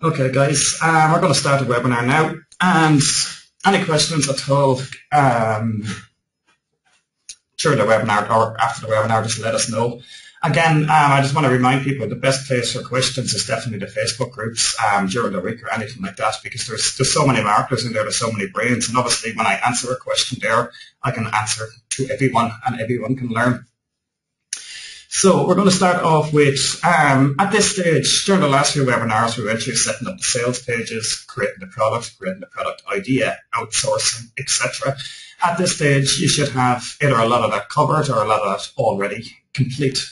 Okay, guys, we're going to start the webinar now, and any questions at all during the webinar or after the webinar, just let us know. Again, I just want to remind people the best place for questions is definitely the Facebook groups during the week or anything like that, because there's so many marketers in there, there's so many brains, and obviously when I answer a question there, I can answer to everyone and everyone can learn. So we're going to start off with, at this stage, during the last few webinars, we went through setting up the sales pages, creating the product idea, outsourcing, etc. At this stage, you should have either a lot of that covered or a lot of that already complete.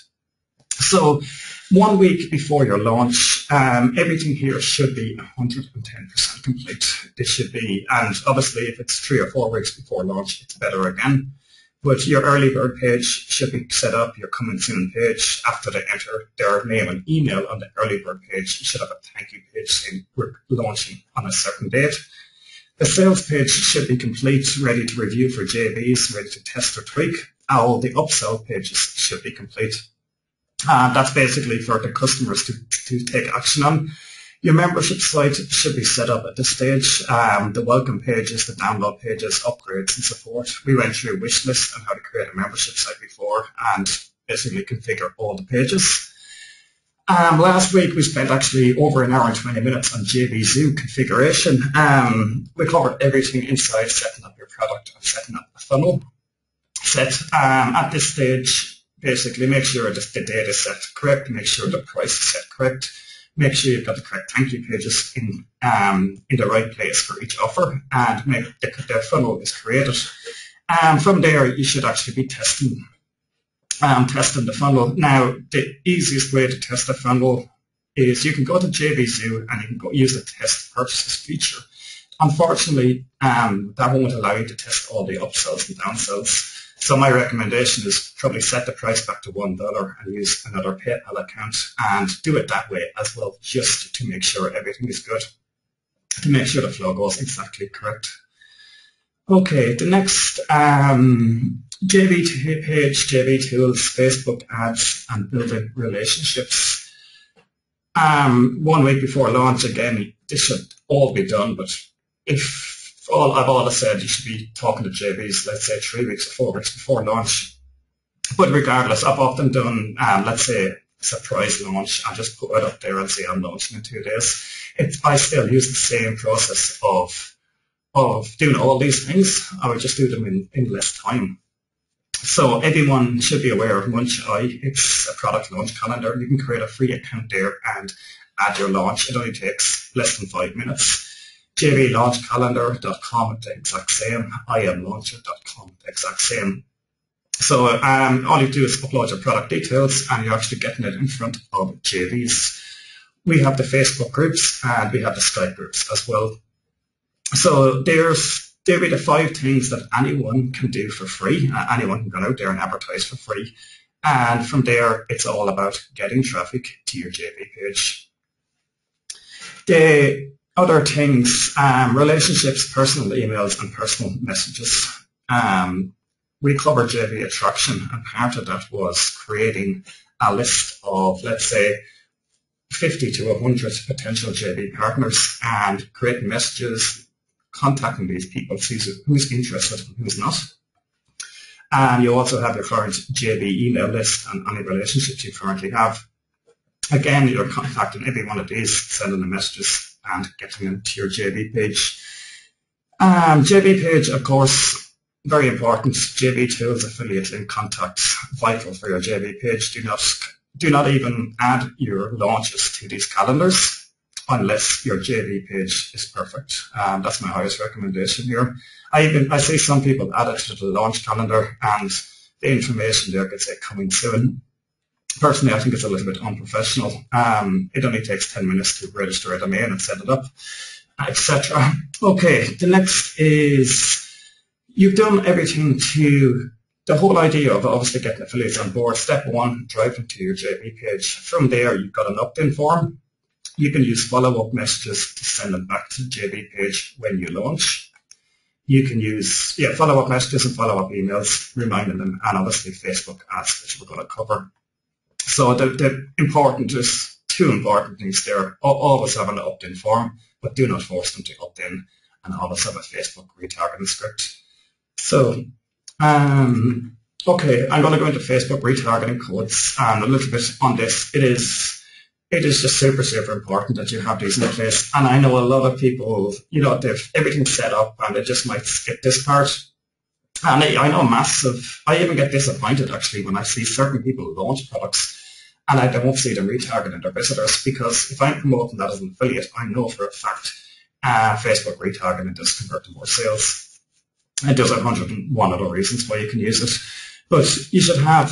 So 1 week before your launch, everything here should be 110% complete. This should be, and obviously if it's 3 or 4 weeks before launch, it's better again. But your early bird page should be set up, your coming soon page. After they enter their name and email on the early bird page, you should have a thank you page saying we're launching on a certain date. The sales page should be complete, ready to review for JVs, ready to test or tweak. All the upsell pages should be complete. That's basically for the customers to take action on. Your membership site should be set up at this stage. The welcome pages, the download pages, upgrades and support. We went through a wish list on how to create a membership site before and basically configure all the pages. Last week we spent actually over an hour and 20 minutes on JVZoo configuration. We covered everything inside setting up your product and setting up a funnel set. At this stage, basically make sure the data is set correct, make sure the price is set correct. Make sure you've got the correct thank you pages in the right place for each offer, and make the funnel is created. From there, you should actually be testing the funnel. Now, the easiest way to test a funnel is you can go to JVZoo and you can go use the test purchases feature. Unfortunately, that won't allow you to test all the upsells and downsells. So my recommendation is probably set the price back to $1 and use another PayPal account and do it that way as well, just to make sure everything is good, to make sure the flow goes exactly correct. Okay, the next JV page, JV tools, Facebook ads, and building relationships. 1 week before launch, again, this should all be done, but if I've always said you should be talking to JVs, let's say 3 weeks or 4 weeks before launch. But regardless, I've often done, let's say, surprise launch. I just put it up there and say I'm launching in 2 days. I still use the same process of doing all these things. I would just do them in less time. So everyone should be aware of MunchEye. It's a product launch calendar. You can create a free account there and add your launch. It only takes less than 5 minutes. jvlaunchcalendar.com, the exact same. IamLauncher.com, the exact same. So all you do is upload your product details and you're actually getting it in front of JVs. We have the Facebook groups and we have the Skype groups as well. So there'll be the 5 things that anyone can do for free. Anyone can go out there and advertise for free. And from there, it's all about getting traffic to your JV page. The other things, relationships, personal emails, and personal messages. We covered JV attraction, and part of that was creating a list of, let's say, 50 to 100 potential JV partners and creating messages, contacting these people, who's interested and who's not. And you also have your current JV email list and any relationships you currently have. Again, you're contacting every one of these, sending them messages and getting them to your JV page. JV page, of course, very important. JV tools, affiliate link contacts, vital for your JV page. Do not even add your launches to these calendars unless your JV page is perfect. That's my highest recommendation here. I see some people add it to the launch calendar and the information there could say coming soon. Personally, I think it's a little bit unprofessional. It only takes 10 minutes to register a domain and set it up, etc. Okay, the next is you've done everything to the whole idea of obviously getting affiliates on board. Step 1, drive them to your JV page. From there, you've got an opt-in form. You can use follow-up messages to send them back to the JV page when you launch. You can use follow-up messages and follow-up emails, reminding them, and obviously Facebook ads, which we're going to cover. So the important two important things there. Always have an opt-in form, but do not force them to opt in, and always have a Facebook retargeting script. So, okay, I'm going to go into Facebook retargeting codes and a little bit on this. It is just super, super important that you have these in place. And I know a lot of people, they've everything set up and they just might skip this part. And I know I even get disappointed actually when I see certain people launch products and I don't see them retargeting their visitors, because if I'm promoting that as an affiliate, I know for a fact Facebook retargeting does convert to more sales. And there's 101 other reasons why you can use it. But you should have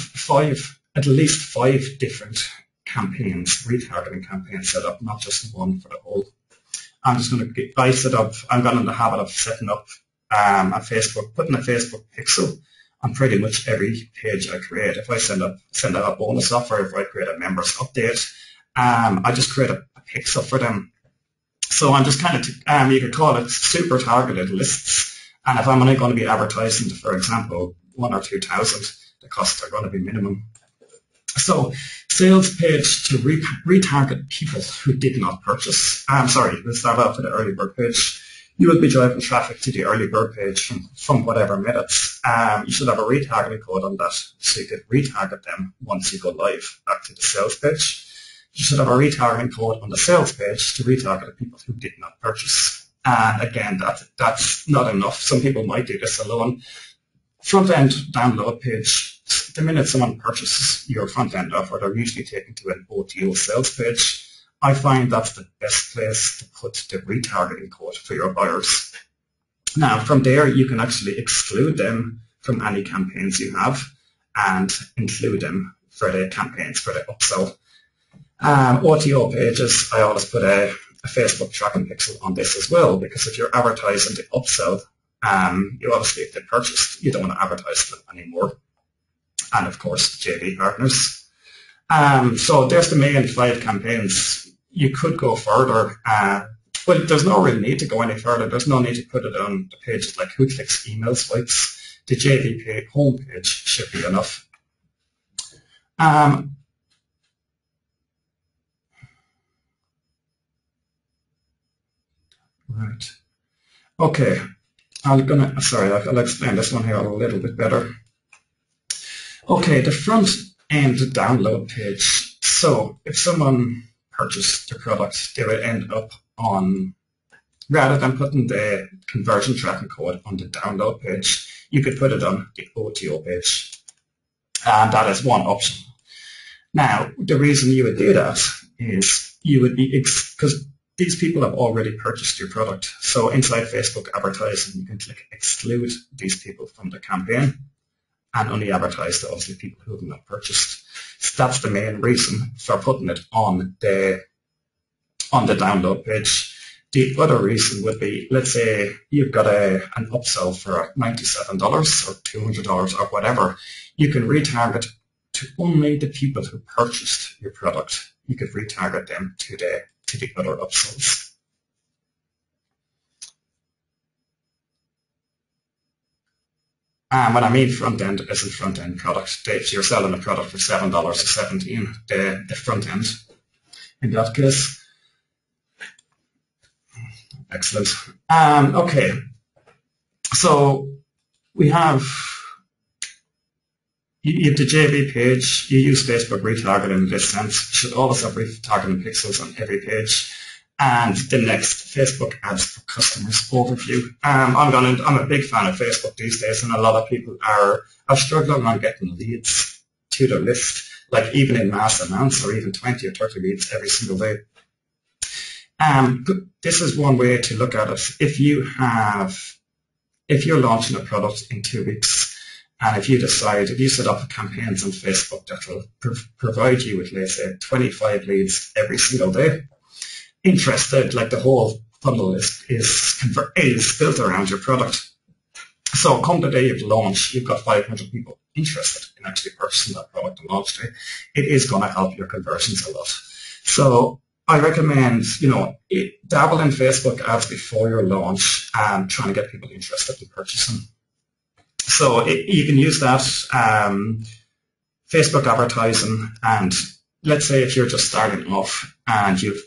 at least five different campaigns, retargeting campaigns set up, not just one for the whole. I'm just going to I'm going in the habit of setting up a Facebook, putting a Facebook pixel on pretty much every page I create. If I send out a bonus offer, if I create a members update, I just create a pixel for them. So I'm just kind of, you could call it super targeted lists. And if I'm only going to be advertising, for example, 1,000 or 2,000, the costs are going to be minimum. So sales page to retarget people who did not purchase. We'll start off with the early bird page. You will be driving traffic to the early bird page from whatever methods. You should have a retargeting code on that, so you can retarget them once you go live back to the sales page. You should have a retargeting code on the sales page to retarget the people who did not purchase. And again, that's not enough. Some people might do this alone. Front-end download page. The minute someone purchases your front-end offer, they're usually taken to an OTO sales page. I find that's the best place to put the retargeting code for your buyers. Now, from there, you can actually exclude them from any campaigns you have and include them for the campaigns for the upsell. OTO pages, I always put a Facebook tracking pixel on this as well, because if you're advertising the upsell, you obviously, if they purchased, you don't want to advertise them anymore. And of course, JV partners. So there's the main 5 campaigns. You could go further. Well, there's no real need to go any further. There's no need to put it on the pages like who clicks email swipes. The JV homepage should be enough. Right. Okay. I'll explain this one here a little bit better. Okay, the front end download page. So if someone purchased the product, they would end up on, rather than putting the conversion tracking code on the download page, you could put it on the OTO page. And that is one option. Now, the reason you would do that is you would be, because these people have already purchased your product. So inside Facebook advertising, you can click exclude these people from the campaign and only advertise to obviously people who have not purchased. So that's the main reason for putting it on the download page. The other reason would be, let's say you've got an upsell for $97 or $200 or whatever. You can retarget to only the people who purchased your product. You could retarget them to the other upsells. And when I mean front end, it isn't front end product. If you're selling a product for $7 or $17, the front end in that case. Excellent. Okay. So we have you have the JV page. You use Facebook retargeting in this sense. You should always have retargeting pixels on every page. And the next, Facebook ads for customers overview. I'm a big fan of Facebook these days, and a lot of people are struggling on getting leads to their list, like even in mass amounts or even 20 or 30 leads every single day. This is one way to look at it. If you're launching a product in 2 weeks, and if you set up campaigns on Facebook that will provide you with, let's say, 25 leads every single day, interested, like the whole funnel is built around your product. So come the day of launch, you've got 500 people interested in actually purchasing that product on launch day. It is going to help your conversions a lot. So I recommend, dabble in Facebook ads before your launch and trying to get people interested in purchasing. So you can use that, Facebook advertising, and let's say if you're just starting off and you've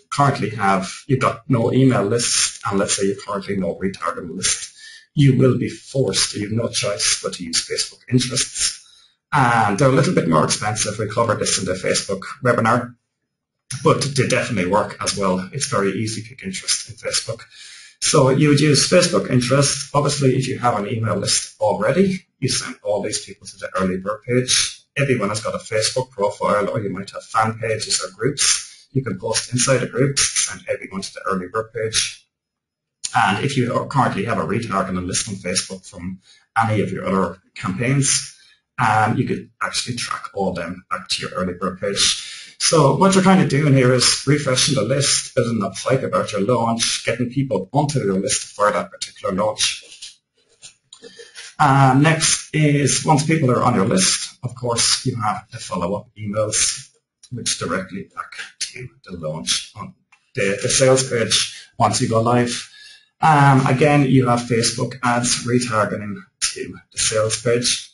got no email list, and let's say you've currently no retargeting list, you will be forced, you have no choice but to use Facebook interests. And they're a little bit more expensive. We covered this in the Facebook webinar, but they definitely work as well. It's very easy to pick interest in Facebook. So you would use Facebook interests. Obviously, if you have an email list already, you send all these people to the early bird page. Everyone has got a Facebook profile, or you might have fan pages or groups. You can post inside the groups, send everyone to the early bird page. And if you currently have a retargeting list on Facebook from any of your other campaigns, you could actually track all them back to your early bird page. So what you're kind of doing here is refreshing the list, building up hype about your launch, getting people onto your list for that particular launch. Next is, once people are on your list, of course, you have the follow-up emails, which directly back to the launch on the sales page once you go live. Again, you have Facebook ads retargeting to the sales page.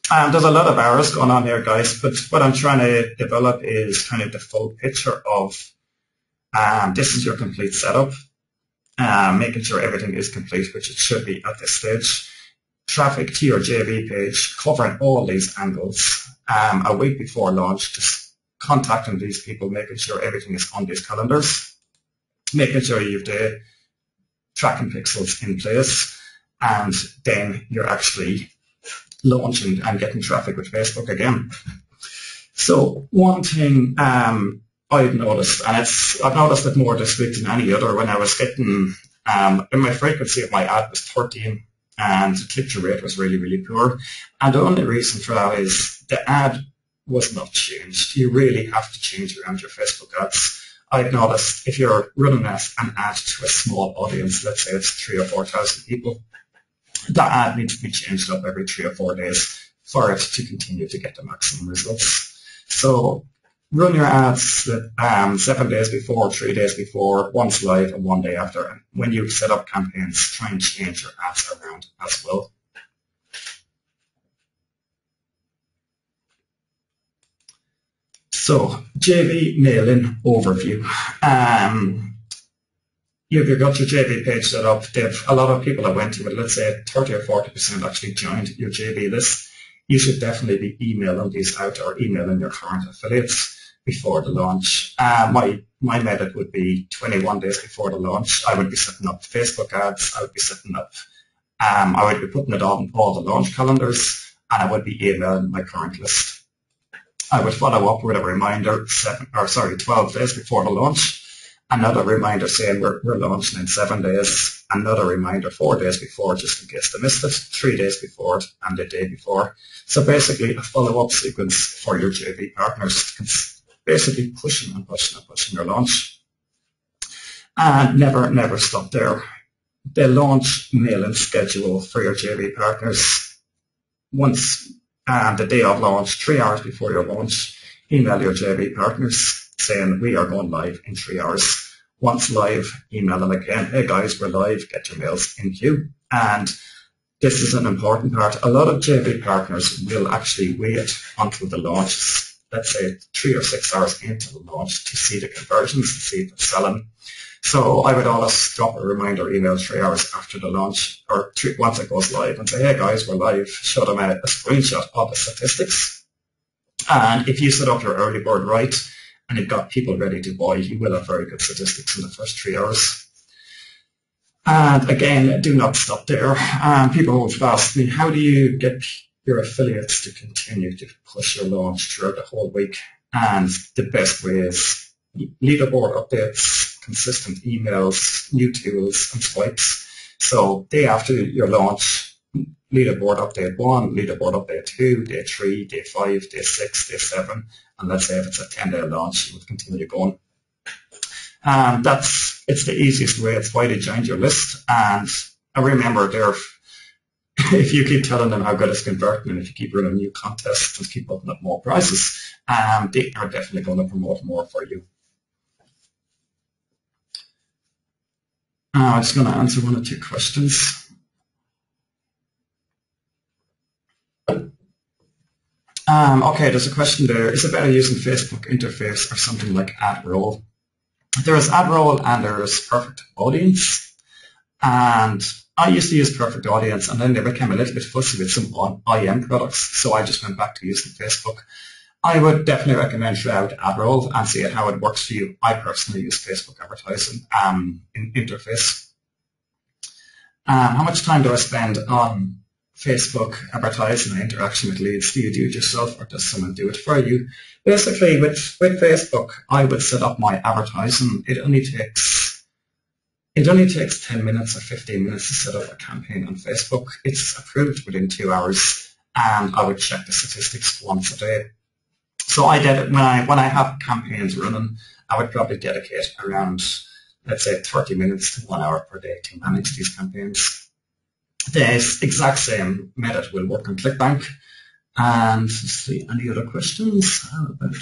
There's a lot of errors going on here, guys, but what I'm trying to develop is kind of the full picture of this is your complete setup, making sure everything is complete, which it should be at this stage. Traffic to your JV page, covering all these angles a week before launch, just contacting these people, making sure everything is on these calendars, making sure you have the tracking pixels in place, and then you're actually launching and getting traffic with Facebook again. So one thing I've noticed, and I've noticed it more this week than any other, when I was getting, my frequency of my ad was 13 and the click-through rate was really, really poor. And the only reason for that is the ad was not changed. You really have to change around your Facebook ads. I've noticed if you're running an ad to a small audience, let's say it's 3,000 or 4,000 people, that ad needs to be changed up every 3 or 4 days for it to continue to get the maximum results. So run your ads 7 days before, 3 days before, once live and 1 day after. And when you set up campaigns, try and change your ads around as well. So JV mailing overview. You've got your JV page set up. A lot of people that went to it, let's say 30 or 40% actually joined your JV list. You should definitely be emailing these out or emailing your current affiliates before the launch. My method would be 21 days before the launch. I would be setting up Facebook ads. I would be setting up, I would be putting it on all the launch calendars, and I would be emailing my current list. I would follow up with a reminder 12 days before the launch. Another reminder saying we're launching in 7 days, another reminder 4 days before just in case they missed it, 3 days before it, and the day before. So basically a follow-up sequence for your JV partners, basically pushing and pushing and pushing your launch. And never stop there. The launch mailing schedule for your JV partners. Once the day of launch, 3 hours before your launch, email your JV partners saying we are going live in 3 hours. Once live, email them again. Hey guys, we're live. Get your mails in queue. And this is an important part. A lot of JV partners will actually wait until the launch, let's say 3 or 6 hours into the launch, to see the conversions, to see if they're selling. So I would always drop a reminder email 3 hours after the launch, or once it goes live, and say, hey guys, we're live. Show them a screenshot of the statistics. And if you set up your early bird right, and you've got people ready to buy, you will have very good statistics in the first 3 hours. And again, do not stop there. People always ask me, how do you get your affiliates to continue to push your launch throughout the whole week? And the best way is leaderboard updates, consistent emails, new tools, and swipes. So day after your launch, leaderboard update 1, leaderboard update 2, day 3, day 5, day 6, day 7, and let's say if it's a 10-day launch, you would continue going. It's the easiest way. It's why they joined your list. And I remember there, if you keep telling them how good it's converting, and if you keep running new contests and keep opening up more prices, they are definitely going to promote more for you. I'm just going to answer one or two questions. Okay, there's a question there. Is it better using Facebook interface or something like AdRoll? There is AdRoll and there is Perfect Audience. And I used to use Perfect Audience, and then they became a little bit fussy with some IM products, so I just went back to using Facebook. I would definitely recommend try out AdRoll and see how it works for you. I personally use Facebook advertising in interface. How much time do I spend on Facebook advertising and interaction with leads? Do you do it yourself or does someone do it for you? Basically, with Facebook, I would set up my advertising. It only takes 10 minutes or 15 minutes to set up a campaign on Facebook. It's approved within 2 hours, and I would check the statistics once a day. So I did it when I have campaigns running. I would probably dedicate around, let's say, 30 minutes to 1 hour per day to manage these campaigns. The exact same method will work on ClickBank. And let's see, any other questions? How about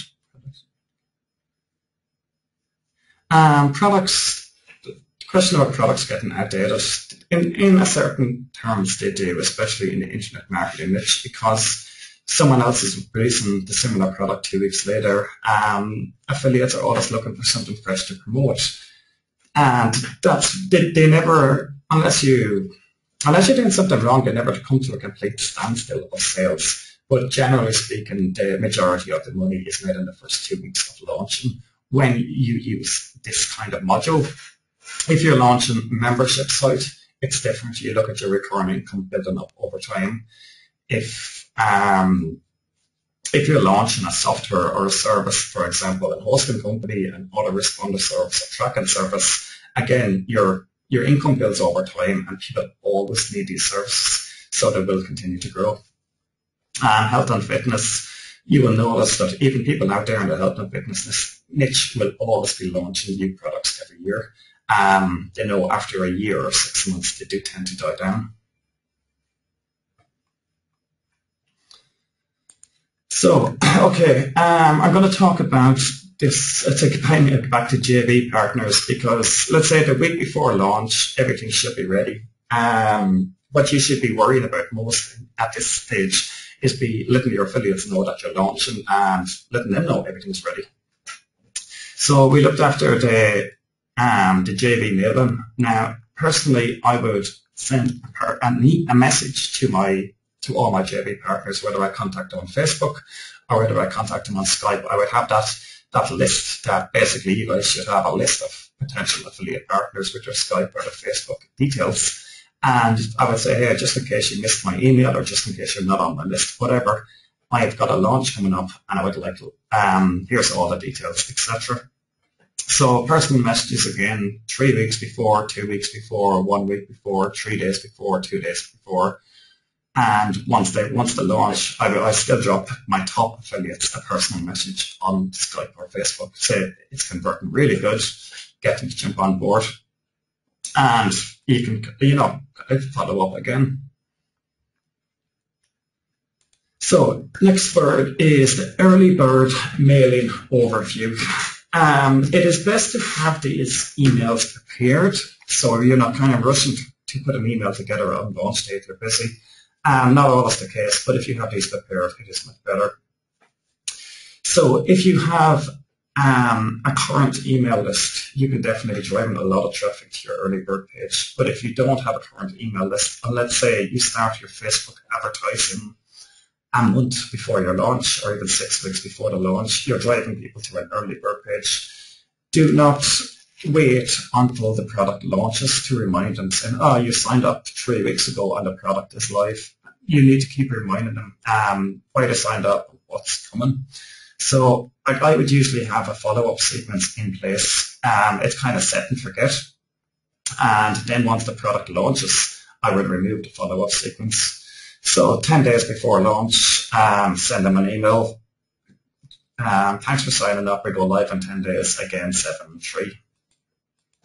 products? The question about products getting outdated. In a certain terms they do, especially in the internet marketing niche, because someone else is releasing the similar product 2 weeks later. Affiliates are always looking for something fresh to promote. And they never, unless you're doing something wrong, they never come to a complete standstill of sales. But generally speaking, the majority of the money is made in the first 2 weeks of launching when you use this kind of module. If you're launching a membership site, it's different. You look at your recurring income building up over time. If you're launching a software or a service, for example, a hosting company, an autoresponder service, a tracking service, again, your income builds over time, and people always need these services, so they will continue to grow. Health and fitness, you will notice that even people out there in the health and fitness niche will always be launching new products every year. They know after a year or 6 months, they do tend to die down. So, okay, I'm going to talk about this, to kind of get back to JV partners, because let's say the week before launch, everything should be ready. What you should be worrying about most at this stage is be letting your affiliates know that you're launching and letting them know everything's ready. So we looked after the JV mailing. Now, personally, I would send a message to all my JV partners, whether I contact them on Facebook or whether I contact them on Skype. I would have that list that basically you guys should have a list of potential affiliate partners with your Skype or the Facebook details. And I would say, hey, just in case you missed my email or just in case you're not on my list, whatever, I've got a launch coming up and I would like to, here's all the details, etc. So personal messages again, 3 weeks before, 2 weeks before, 1 week before, 3 days before, 2 days before. And once the launch, I still drop my top affiliates a personal message on Skype or Facebook. Say it's converting really good, get them to jump on board. And you can, follow up again. So next bird is the early bird mailing overview. It is best to have these emails prepared, so you're not kind of rushing to put an email together on launch day if you're busy. Not always the case, but if you have these prepared, it is much better. So if you have a current email list, you can definitely drive in a lot of traffic to your early bird page. But if you don't have a current email list, and let's say you start your Facebook advertising a month before your launch or even 6 weeks before the launch, you're driving people to an early bird page. Do not wait until the product launches to remind them, saying, oh, you signed up 3 weeks ago and the product is live. You need to keep reminding them why they signed up, what's coming. So I would usually have a follow-up sequence in place. It's kind of set and forget. And then once the product launches, I would remove the follow-up sequence. So 10 days before launch, send them an email. Thanks for signing up. We go live in 10 days. Again, 7-3.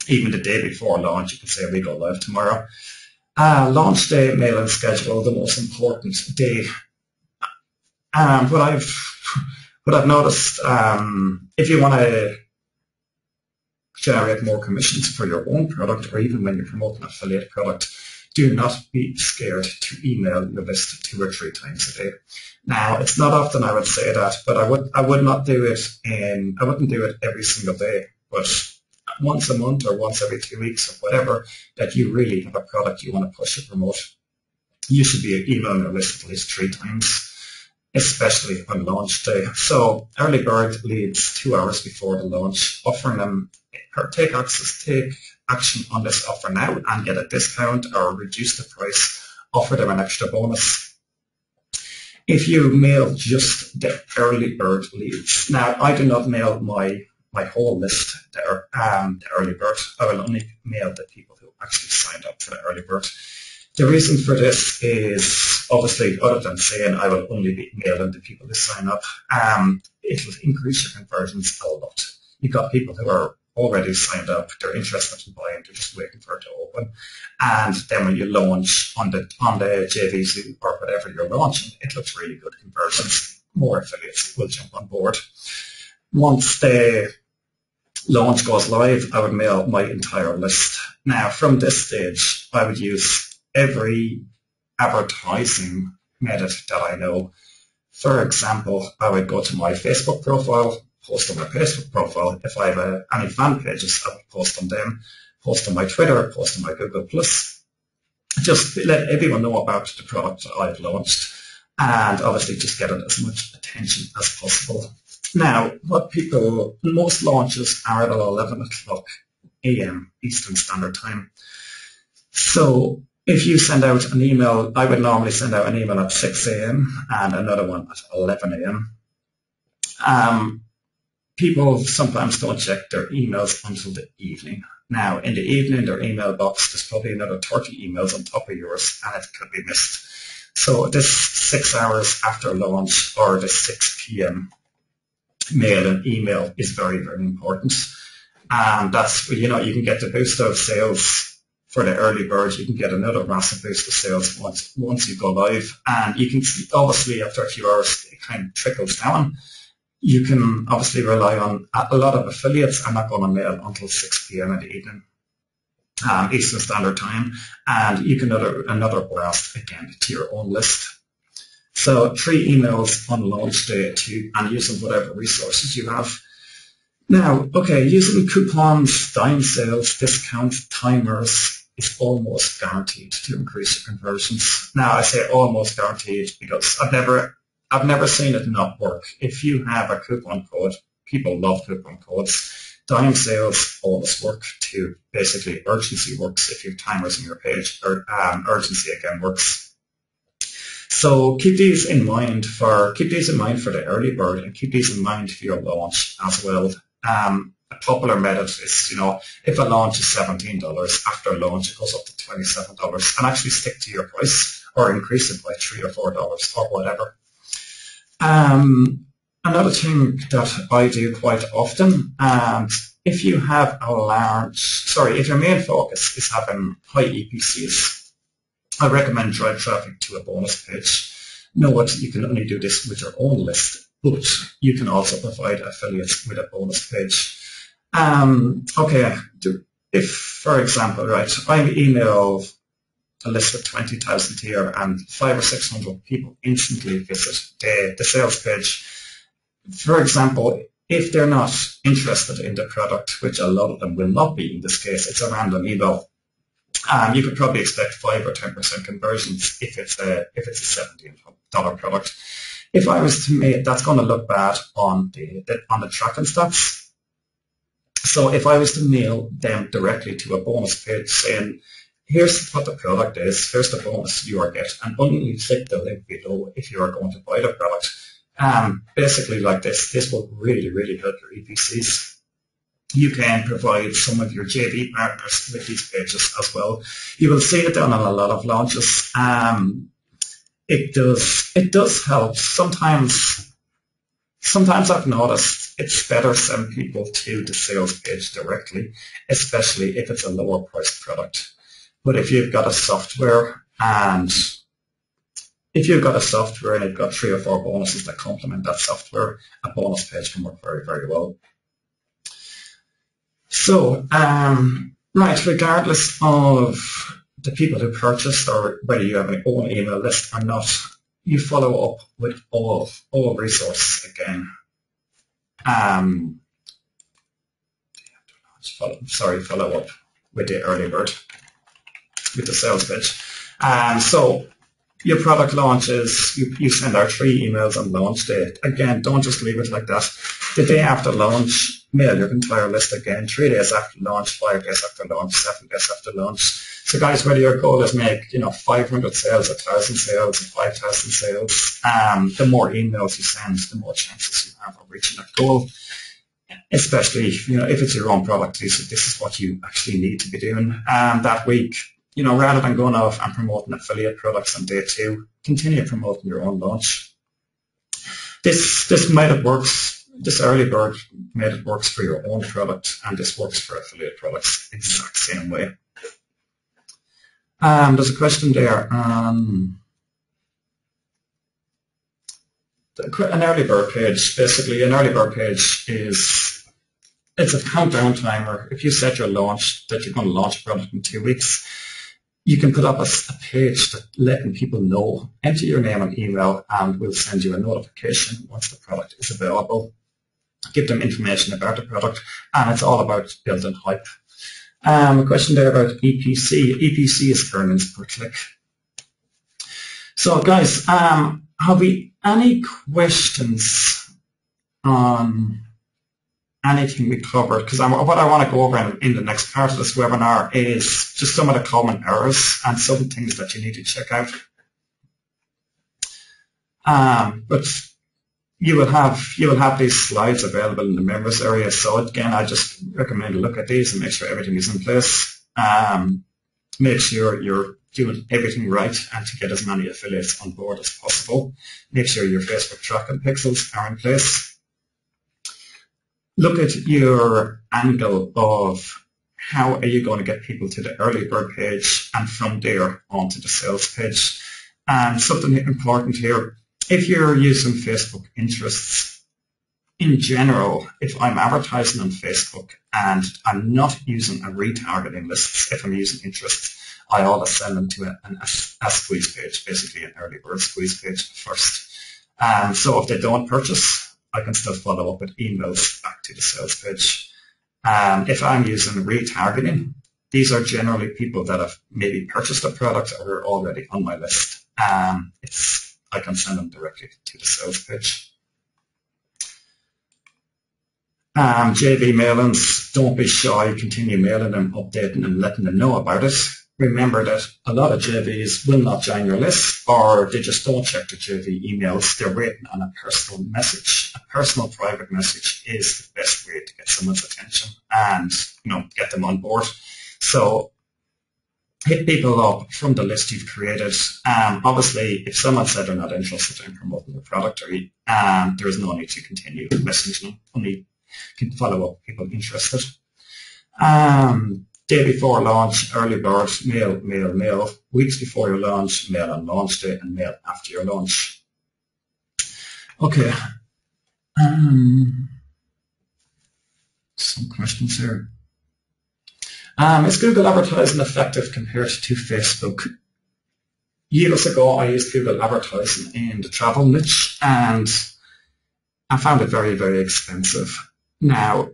Even the day before launch, you can say we go live tomorrow. Launch day, mail and schedule, the most important day. What I've noticed, if you want to generate more commissions for your own product, or even when you're promoting an affiliate product, do not be scared to email your list 2 or 3 times a day. Now, it's not often I would say that, but I would not do it I wouldn't do it every single day, but once a month or once every 2 weeks or whatever, that you really have a product you want to push or promote, you should be emailing your list at least 3 times, especially on launch day. So early bird leads 2 hours before the launch, offering them, take action on this offer now and get a discount or reduce the price, offer them an extra bonus. If you mail just the early bird leads, now I do not mail my whole list there, the early bird. I will only mail the people who actually signed up for the early bird. The reason for this is obviously, other than saying I will only be mailing the people who sign up, it will increase your conversions a lot. You've got people who are already signed up, they're interested in buying, they're just waiting for it to open. And then when you launch on the JVZoo or whatever you're launching, it looks really good conversions. More affiliates will jump on board. Once the launch goes live, I would mail my entire list. Now, from this stage, I would use every advertising method that I know. For example, I would go to my Facebook profile, post on my Facebook profile. If I have any fan pages, I would post on them, post on my Twitter, post on my Google+. Just let everyone know about the product that I've launched, and obviously just get as much attention as possible. Now, most launches are at 11 o'clock a.m. Eastern Standard Time. So if you send out an email, I would normally send out an email at 6 a.m. and another one at 11 a.m. People sometimes don't check their emails until the evening. Now, in the evening, their email box, there's probably another 30 emails on top of yours, and it could be missed. So this 6 hours after launch or the 6 p.m. mail and email is very, very important. And that's, you can get the boost of sales for the early bird. You can get another massive boost of sales once you go live. And you can see, obviously, after a few hours, it kind of trickles down. You can obviously rely on a lot of affiliates. I'm not going to mail until 6 p.m. in the evening, Eastern Standard Time. And you can another blast again to your own list. So 3 emails on launch day and using whatever resources you have. Now, okay, using coupons, dime sales, discounts, timers is almost guaranteed to increase your conversions. Now, I say almost guaranteed because I've never seen it not work. If you have a coupon code, people love coupon codes. Dime sales always work too. Basically, urgency works if you have timers on your page, or urgency again works. So keep these in mind for the early bird, and keep these in mind for your launch as well. A popular method is, if a launch is $17, after launch it goes up to $27, and actually stick to your price or increase it by $3 or $4 or whatever. Another thing that I do quite often, if you have if your main focus is having high EPCs, I recommend drive traffic to a bonus page. Note you can only do this with your own list, but you can also provide affiliates with a bonus page. Okay, if, for example, I email a list of 20,000 here and 500 or 600 people instantly visit the sales page. For example, if they're not interested in the product, which a lot of them will not be in this case, it's a random email. You could probably expect 5 or 10% conversions if it's a $17 product. If I was to make, that's going to look bad on the tracking stats. So if I was to mail them directly to a bonus page saying, here's what the product is, here's the bonus you are getting, and only click the link below if you are going to buy the product. Basically like this will really, really help your EPCs. You can provide some of your JV partners with these pages as well. You will see it done on a lot of launches. It does help. Sometimes I've noticed it's better send people to the sales page directly, especially if it's a lower priced product. But if you've got a software and you've got 3 or 4 bonuses that complement that software, a bonus page can work very, very well. So, regardless of the people who purchased, or whether you have an own email list or not, you follow up with all resources again. Follow up with the early bird, with the sales pitch. So your product launches, you send out 3 emails on launch day. Again, don't just leave it like that. The day after launch, mail your entire list again. 3 days after launch, 5 days after launch, 7 days after launch. So guys, whether your goal is make 500 sales, 1,000 sales, 5,000 sales, the more emails you send, the more chances you have of reaching that goal. Especially if it's your own product, this is what you actually need to be doing that week. Rather than going off and promoting affiliate products on day 2, continue promoting your own launch. This early bird made it works for your own product, and this works for affiliate products the exact same way. There's a question there on an early bird page. Basically, an early bird page it's a countdown timer. If you set your launch that you're going to launch a product in 2 weeks, you can put up a page that letting people know. Enter your name and email, and we'll send you a notification once the product is available. Give them information about the product, and it's all about building hype. A question there about EPC. EPC is earnings per click. So guys, have we any questions on anything we covered? Because what I want to go over in the next part of this webinar is just some of the common errors and some things that you need to check out. But you will have these slides available in the members area. So again, I just recommend to look at these and make sure everything is in place. Make sure you're doing everything right and to get as many affiliates on board as possible. Make sure your Facebook tracking pixels are in place. Look at your angle of how are you going to get people to the early bird page and from there onto the sales page. And something important here, if you're using Facebook interests, in general, if I'm advertising on Facebook and I'm not using a retargeting list, if I'm using interests, I always send them to a squeeze page, basically an early bird squeeze page first. So if they don't purchase, I can still follow up with emails back to the sales page. If I'm using retargeting, these are generally people that have maybe purchased a product or are already on my list. I can send them directly to the sales page. JV mailings, don't be shy, continue mailing them, updating them, letting them know about it. Remember that a lot of JVs will not join your list, or they just don't check the JV emails. They're waiting on a personal message. A personal private message is the best way to get someone's attention and get them on board. So hit people up from the list you've created. Obviously, if someone said they're not interested in promoting the product, there is no need to continue messaging them. Only can follow up people interested. Day before launch, early bird, mail. Weeks before your launch, mail on launch day, and mail after your launch. Okay. Some questions here. Is Google advertising effective compared to Facebook? Years ago, I used Google advertising in the travel niche, and I found it very, very expensive. Now,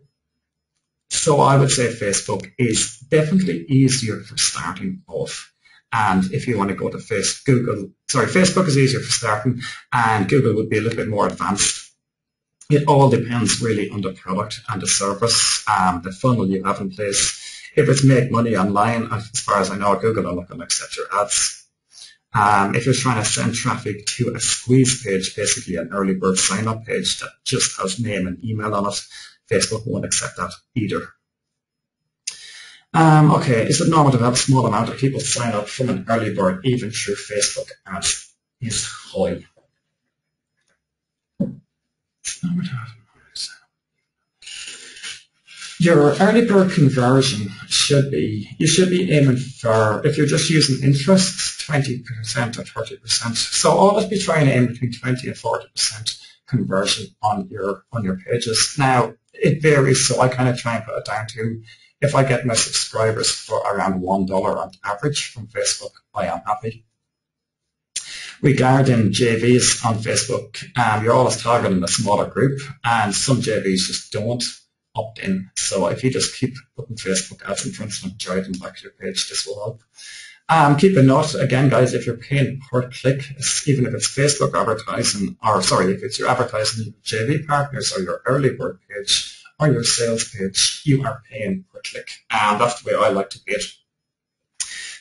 so I would say Facebook is definitely easier for starting off. And if you want to go to Facebook is easier for starting, and Google would be a little bit more advanced. It all depends really on the product and the service, the funnel you have in place. If it's make money online, as far as I know, Google are not going to accept your ads. If you're trying to send traffic to a squeeze page, basically an early bird sign-up page that just has name and email on it, Facebook won't accept that either. Okay, is it normal to have a small amount of people sign up from an early bird even through Facebook ads? Is high. Your early bird conversion you should be aiming for, if you're just using interests, 20% or 30%. So always be trying to aim between 20 and 40% conversion on your pages. Now, it varies, so I kind of try and put it down to if I get my subscribers for around $1 on average from Facebook, I am happy. Regarding JVs on Facebook, you're always targeting a smaller group, and some JVs just don't opt in. So if you just keep putting Facebook ads in front of them, drive them back to your page, this will help. Keep a note, again, guys, if you're paying per click, even if it's Facebook advertising, or sorry, if it's your advertising JV partners or your early bird page or your sales page, you are paying per click. And that's the way I like to pay it.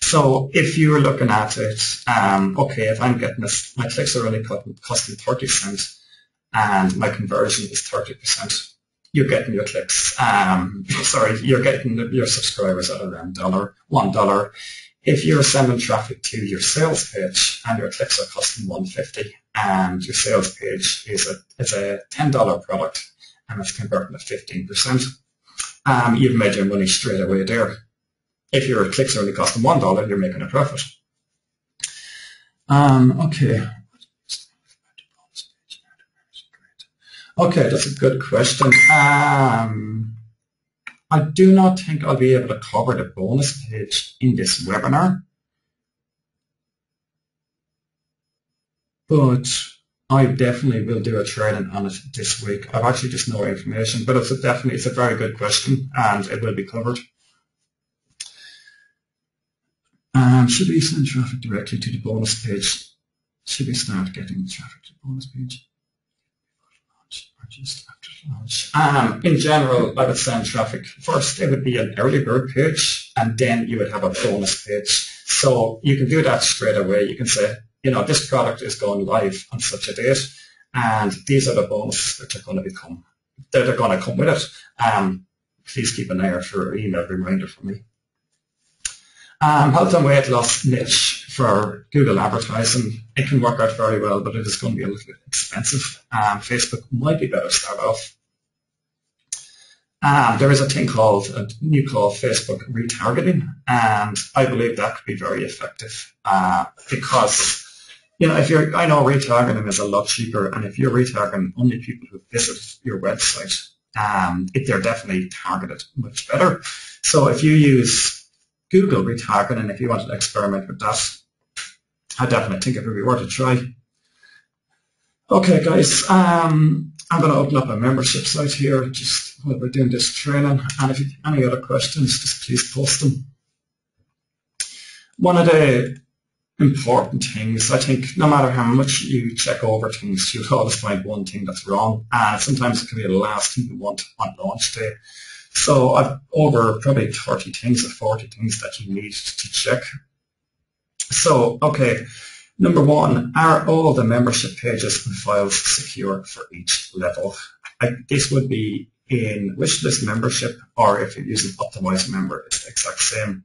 So if you're looking at it, okay, if I'm getting this, my clicks are only costing 30 cents and my conversion is 30%, you're getting your clicks, you're getting your subscribers at around $1. If you're sending traffic to your sales page and your clicks are costing $1.50 and your sales page is a $10 product and it's converting at 15%, you've made your money straight away there. If your clicks are only costing $1, you're making a profit. Okay. Okay, that's a good question. I do not think I'll be able to cover the bonus page in this webinar, but I definitely will do a training on it this week. I've actually just no information, but it's a very good question and it will be covered. Should we send traffic directly to the bonus page? Should we start getting traffic to the bonus page? Or just after launch? In general, I would send traffic. First, it would be an early bird page, and then you would have a bonus page. So you can do that straight away. You can say, you know, this product is going live on such a date, and these are the bonuses that are going to come with it. Please keep an eye out for an email reminder from me. Health and weight loss niche for Google advertising. It can work out very well, but it is going to be a little bit expensive. Facebook might be better to start off. There is a new called Facebook retargeting, and I believe that could be very effective because, you know, I know retargeting is a lot cheaper, and if you're retargeting only people who visit your website, they're definitely targeted much better. So if you use Google retargeting, if you wanted to experiment with that, I definitely think it would be worth a try. Okay, guys, I'm going to open up a membership site here just while we're doing this training, and if you have any other questions, just please post them. One of the important things, I think, no matter how much you check over things, you'll always find one thing that's wrong, and sometimes it can be the last thing you want on launch day. So I've over probably 30 things or 40 things that you need to check. So, okay, number one, are all the membership pages and files secure for each level? This would be in wishlist membership, or if you're using optimized member, it's the exact same.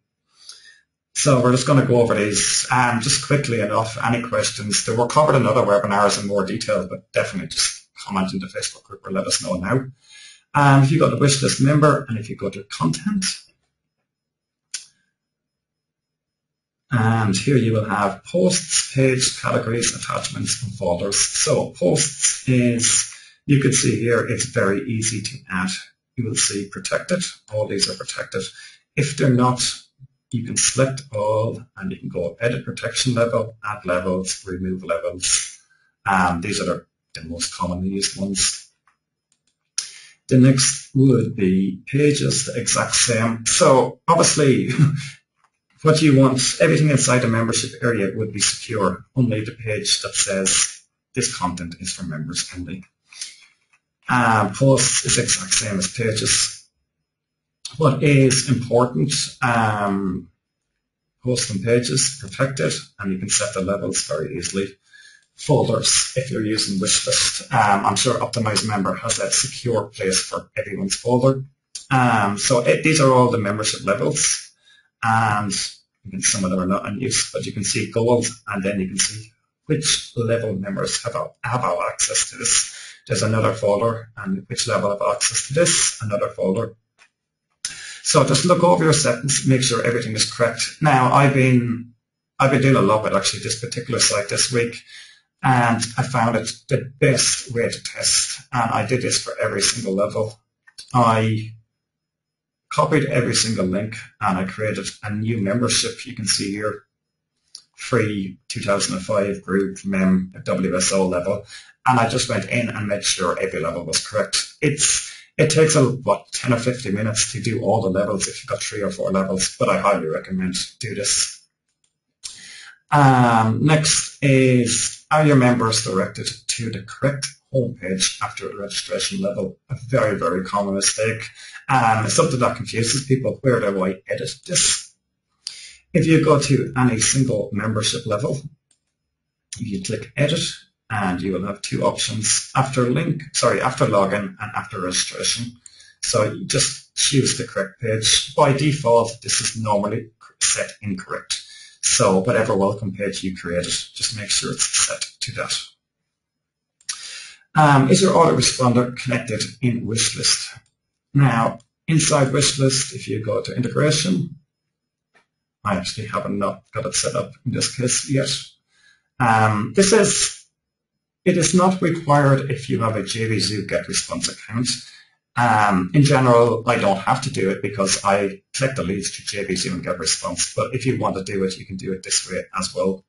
So we're just going to go over these just quickly enough. Any questions? They were covered in other webinars in more detail, but definitely just comment in the Facebook group or let us know now. If you go to wishlist member and if you go to content, and here you will have posts, page, categories, attachments, and folders. So posts is, you can see here, it's very easy to add. You will see protected. All these are protected. If they're not, you can select all and you can go edit protection level, add levels, remove levels. These are the most commonly used ones. The next would be pages, the exact same. So obviously, what you want, everything inside the membership area would be secure, only the page that says this content is for members only. Posts is the exact same as pages. What is important, posts and pages, protected, and you can set the levels very easily. Folders, if you're using Wishlist. I'm sure Optimized Member has that secure place for everyone's folder. These are all the membership levels, and some of them are not in use, but you can see gold, and then you can see which level members have access to this. There's another folder, and which level have access to this, another folder. So just look over your settings, make sure everything is correct. Now, I've been doing a lot with actually this particular site this week, and I found it the best way to test, and I did this for every single level. I copied every single link and I created a new membership. You can see here, free 2005 group mem at WSO level, and I just went in and made sure every level was correct. It takes about 10 or 15 minutes to do all the levels if you've got 3 or 4 levels, but I highly recommend do this. Next is, are your members directed to the correct homepage after a registration level? A very, very common mistake. It's something that confuses people. Where do I edit this? If you go to any single membership level, you click edit, and you will have 2 options, after login and after registration. So you just choose the correct page. By default, this is normally set incorrect. So whatever welcome page you created, just make sure it's set to that. Is your autoresponder connected in Wishlist? Now, inside Wishlist, if you go to integration, I actually haven't not got it set up in this case yet. It is not required if you have a JVZoo GetResponse account. In general, I don't have to do it because I collect the leads to JVZoo and GetResponse, but if you want to do it, you can do it this way as well.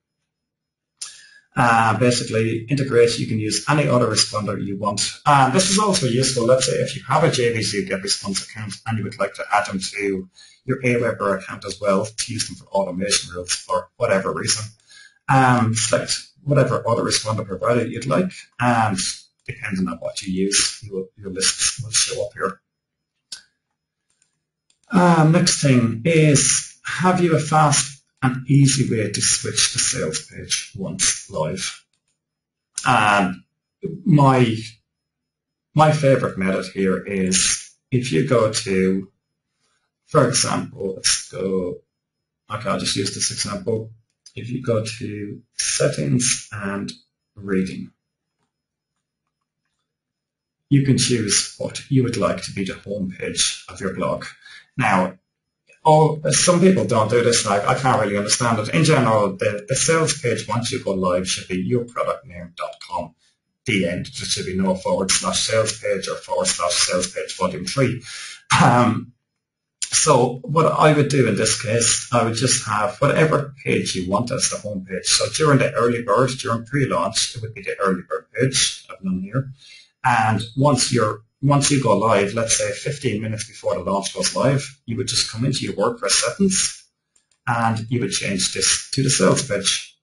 Basically, integrate, you can use any autoresponder you want. This is also useful, let's say if you have a JVZoo GetResponse account and you would like to add them to your Aweber account as well to use them for automation rules for whatever reason. Select whatever autoresponder provider you'd like, and depending on what you use, your lists will show up here. Next thing is, have you a fast and easy way to switch the sales page once live? My favorite method here is if you go to, for example, let's go, okay, I'll just use this example. If you go to settings and reading, you can choose what you would like to be the home page of your blog. Now, some people don't do this, like I can't really understand it. In general, the sales page once you go live should be yourproductname.com, the end. There should be no / sales page or / sales page volume 3. So what I would do in this case, I would just have whatever page you want as the home page. So during the early bird, during pre-launch, it would be the early bird page. I've none here. And once you go live, let's say 15 minutes before the launch goes live, you would just come into your WordPress settings and you would change this to the sales page.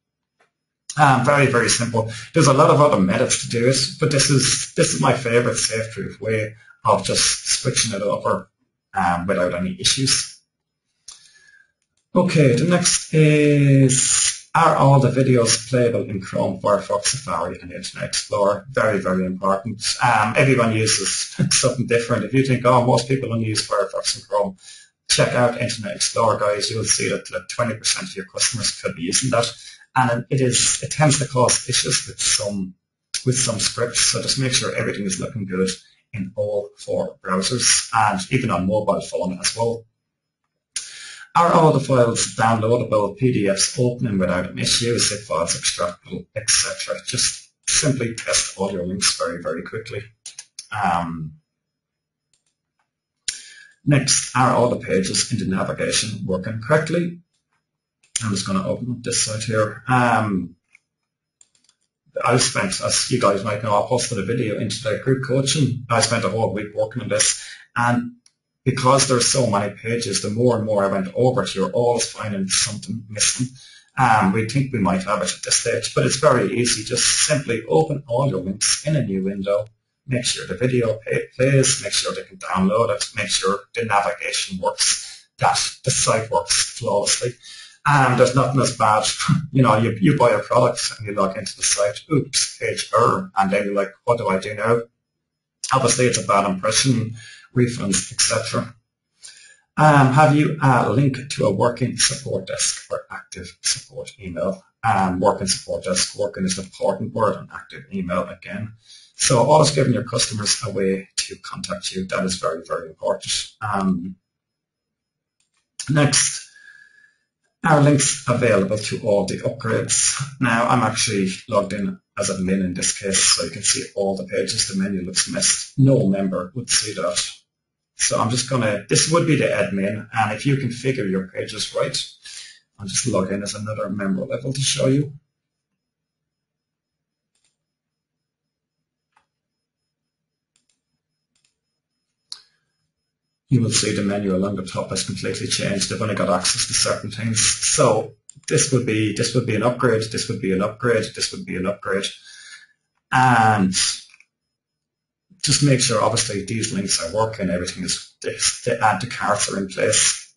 Very, very simple. There's a lot of other methods to do it, but this is my favorite safe-proof way of just switching it over without any issues. Okay, the next is, are all the videos playable in Chrome, Firefox, Safari, and Internet Explorer? Very, very important. Everyone uses something different. If you think, oh, most people only use Firefox and Chrome, check out Internet Explorer, guys. You'll see that 20% of your customers could be using that. And it tends to cause issues with some scripts, so just make sure everything is looking good in all 4 browsers, and even on mobile phone as well. Are all the files downloadable, PDFs opening without an issue, zip files extractable, etc.? Just simply test all your links very, very quickly. Next, are all the pages in the navigation working correctly? I'm just going to open up this site here. I spent, as you guys might know, I posted a video into the group coaching. I spent a whole week working on this, and because there's so many pages, the more and more I went over it, you're always finding something missing. We think we might have it at this stage, but it's very easy. Just simply open all your links in a new window, make sure the video plays, make sure they can download it, make sure the navigation works, that the site works flawlessly. There's nothing as bad, you buy a product and you log into the site, oops, page error, and then you're like, what do I do now? Obviously, it's a bad impression, refunds, etc. Have you a link to a working support desk or active support email? Working support desk, working is an important word, and active email again. So always giving your customers a way to contact you, that is very, very important. Next, are links available to all the upgrades? Now, I'm actually logged in as admin in this case, so you can see all the pages. The menu looks messed. No member would see that. So I'm just going to, this would be the admin, and if you configure your pages right, I'll just log in as another member level to show you. You will see the menu along the top has completely changed. They've only got access to certain things. So this would be an upgrade, this would be an upgrade, this would be an upgrade. And just make sure, obviously, these links are working, everything is, the add to carts are in place.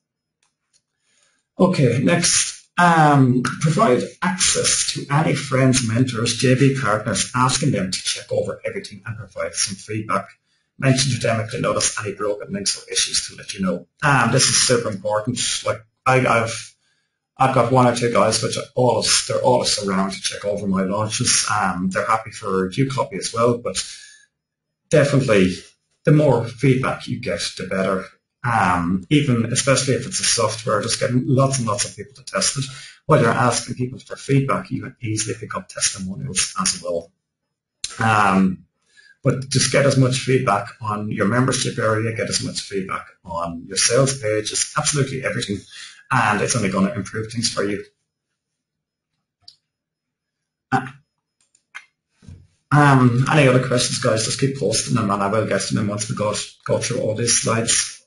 Okay, next, provide access to any friends, mentors, JV partners, asking them to check over everything and provide some feedback. Mention to them if they notice any broken links or issues to let you know. This is super important. Like I've got one or two guys which they're always around to check over my launches. They're happy for a review copy as well, but definitely the more feedback you get, the better. Even especially if it's a software, just getting lots and lots of people to test it. While you're asking people for feedback, you can easily pick up testimonials as well. But just get as much feedback on your membership area, get as much feedback on your sales page, just absolutely everything. And it's only going to improve things for you. Any other questions, guys, just keep posting them and I will get to them once we go through all these slides.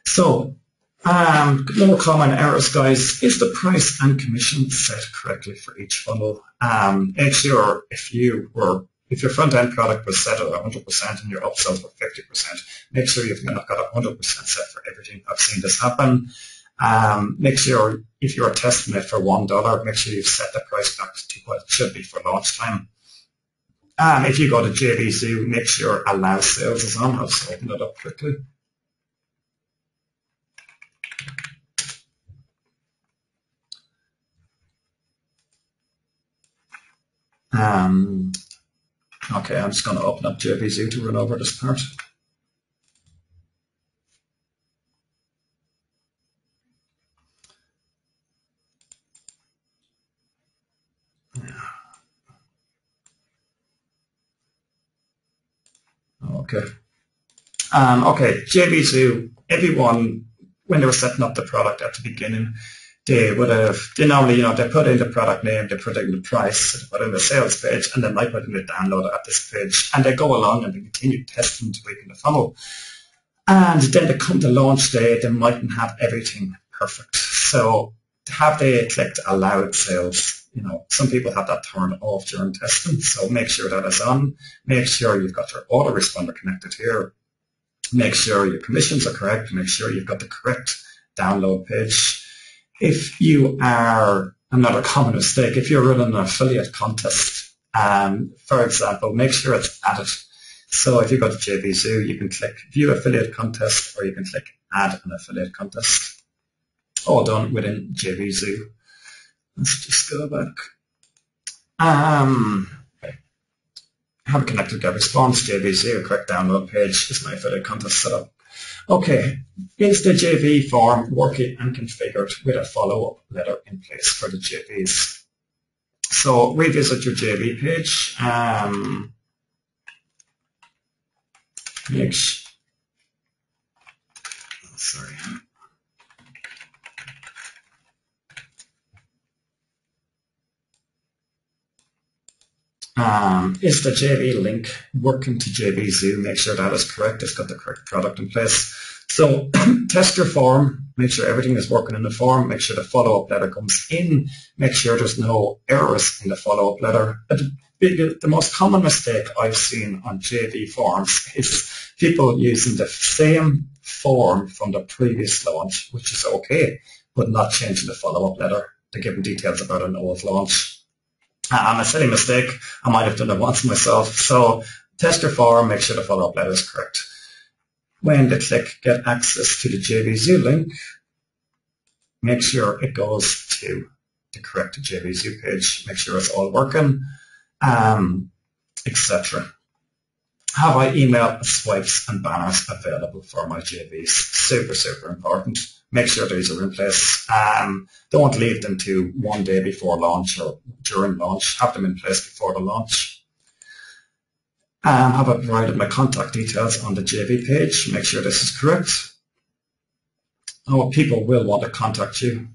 So, more common errors, guys. Is the price and commission set correctly for each funnel? Make sure if your front-end product was set at 100% and your upsells were 50%, make sure you've not got 100% set for everything. I've seen this happen. Make sure if you're testing it for $1, make sure you've set the price back to what it should be for launch time. If you go to JVZoo, make sure Allow Sales is on. I'll just open it up quickly. Okay, I'm just going to open up JVZoo to run over this part. Okay, JVZoo, everyone, when they were setting up the product at the beginning, they normally, they put in the product name, they put in the price, they put in the sales page, and they might put in the download at this page. And they go along and they continue testing, tweaking the funnel. And then they come to launch day, they mightn't have everything perfect. So have they clicked allowed sales? Some people have that turned off during testing, so make sure that is on. Make sure you've got your autoresponder connected here. Make sure your commissions are correct. Make sure you've got the correct download page. If you are, another common mistake, if you're running an affiliate contest, for example, make sure it's added. So if you go to JVZoo, you can click View Affiliate Contest, or you can click Add an Affiliate Contest. All done within JVZoo. Let's just go back. Have a connected get response, JVZoo, correct download page is my affiliate contest setup. Okay, is the JV form working and configured with a follow-up letter in place for the JVs? So revisit your JV page. Sorry. Is the JV link working to JVZoo? Make sure that is correct. It's got the correct product in place. So test your form. Make sure everything is working in the form. Make sure the follow-up letter comes in. Make sure there's no errors in the follow-up letter. The most common mistake I've seen on JV forms is people using the same form from the previous launch, which is okay, but not changing the follow-up letter to give them details about an old launch. A silly mistake. I might have done it once myself. So test your form, make sure the follow-up letter is correct. When they click Get Access to the JVZoo link, make sure it goes to the correct JVZoo page. Make sure it's all working, etc. Have I email swipes and banners available for my JVs? Super, super important. Make sure these are in place. Don't leave them to one day before launch or during launch. Have them in place before the launch. Have I provided my contact details on the JV page? Make sure this is correct. Oh, people will want to contact you.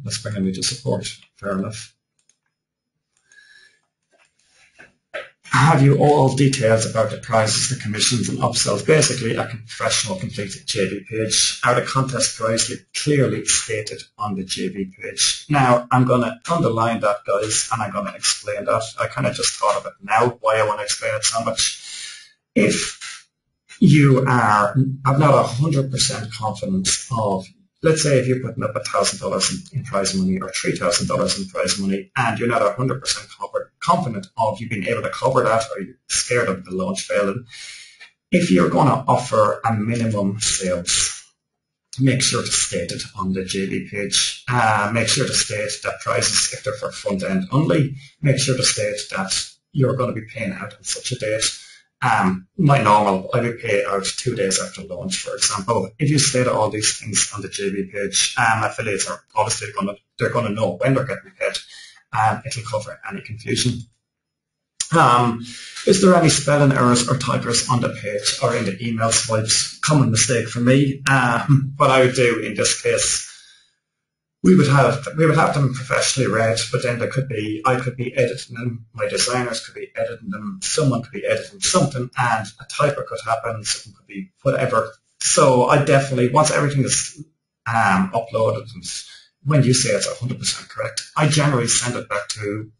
That's bringing me to support. Fair enough. Have you all details about the prizes, the commissions and upsells? Basically, a professional completed JV page. Are the contest prizes clearly stated on the JV page? Now, I'm going to underline that, guys, and I'm going to explain that. I kind of just thought of it now, why I want to explain it so much. If you have not 100% confidence of, let's say if you're putting up $1,000 in prize money or $3,000 in prize money and you're not 100% confident of you being able to cover that, or you're scared of the launch failing, if you're going to offer a minimum sales, make sure to state it on the JV page. Make sure to state that prizes, if they're for front end only, make sure to state that you're going to be paying out on such a date. My normal, I will pay out 2 days after launch, for example. If you state all these things on the JV page, affiliates are obviously they're going to know when they're getting paid, and it'll cover any confusion. Is there any spelling errors or typos on the page or in the email swipes? Common mistake for me. What I would do in this case, we would have them professionally read, but then I could be editing them, my designers could be editing them, someone could be editing something, and a typo could happen, something could be whatever. So I definitely, once everything is uploaded, and when you say it's 100% correct, I generally send it back to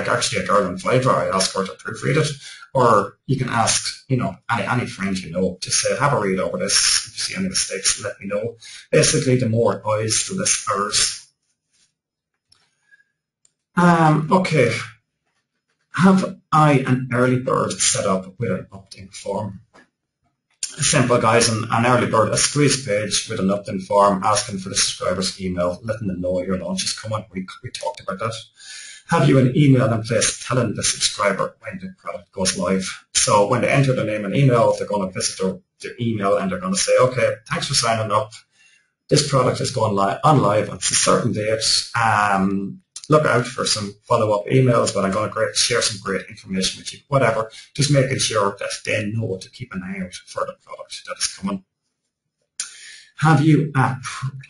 actually a girl in Fiverr. I ask her to proofread it, or you can ask, any friend to say, have a read over this. If you see any mistakes, let me know. Basically, the more eyes, the less errors. Okay. Have I an early bird set up with an opt-in form? Simple, guys. An early bird, a squeeze page with an opt-in form asking for the subscriber's email, letting them know your launch is coming. We talked about that. Have you an email in place telling the subscriber when the product goes live? So when they enter their name and email, they're going to visit their email and they're going to say, okay, thanks for signing up. This product is going live on a certain date. Look out for some follow-up emails, but I'm going to share some great information with you, whatever. Just making sure that they know to keep an eye out for the product that is coming. Have you a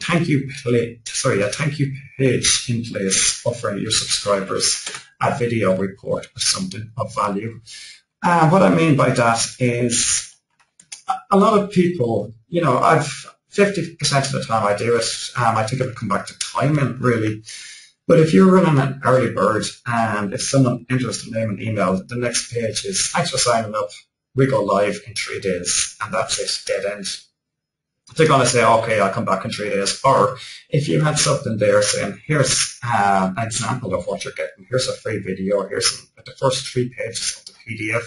thank you page in place offering your subscribers a video report or something of value? What I mean by that is a lot of people, 50% of the time I do it, I think it would come back to timing really. But if you're running an early bird and if someone enters the name and email, the next page is, thanks for signing up, we go live in 3 days, and that's it, dead end. They're going to say, okay, I'll come back in 3 days. Or if you had something there saying, here's an example of what you're getting, here's a free video, here's the first 3 pages of the PDF,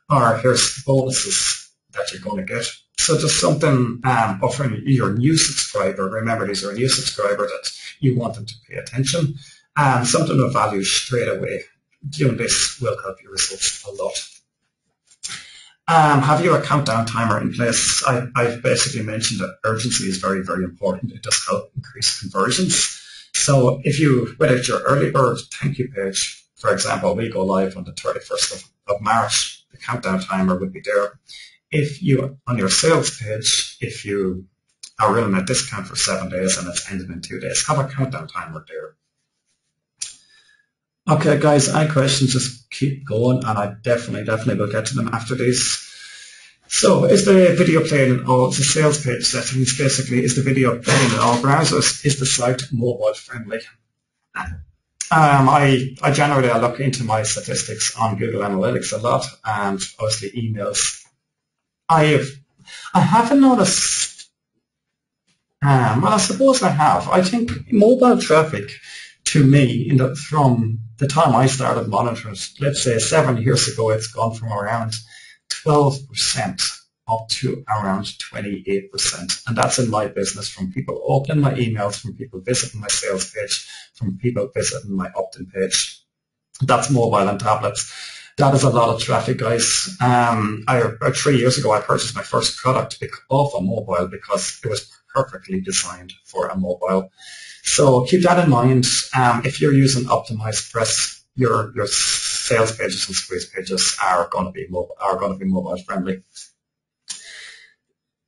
or here's bonuses that you're going to get. So just something offering your new subscriber, remember these are a new subscriber that you want them to pay attention, something of value straight away. Doing this will help your results a lot. Have you a countdown timer in place? I've basically mentioned that urgency is very, very important. It does help increase conversions. So whether it's your early bird thank you page, for example, we go live on the 31st of March, the countdown timer would be there. If you, on your sales page, if you are running a discount for 7 days and it's ended in 2 days, have a countdown timer there. Okay, guys, any questions, just keep going, and I definitely will get to them after this. So, is the video playing in all the sales page settings? Basically, is the video playing in all browsers? Is the site mobile friendly? I generally look into my statistics on Google Analytics a lot, and obviously emails. I haven't noticed. Well, I suppose I have. I think mobile traffic, to me, from the time I started monitoring it, let's say 7 years ago, it's gone from around 12% up to around 28%. And that's in my business, from people opening my emails, from people visiting my sales page, from people visiting my opt-in page. That's mobile and tablets. That is a lot of traffic, guys. About 3 years ago, I purchased my first product off a mobile because it was perfectly designed for a mobile. So keep that in mind. If you're using Optimize, press your sales pages and squeeze pages are going to be mobile friendly.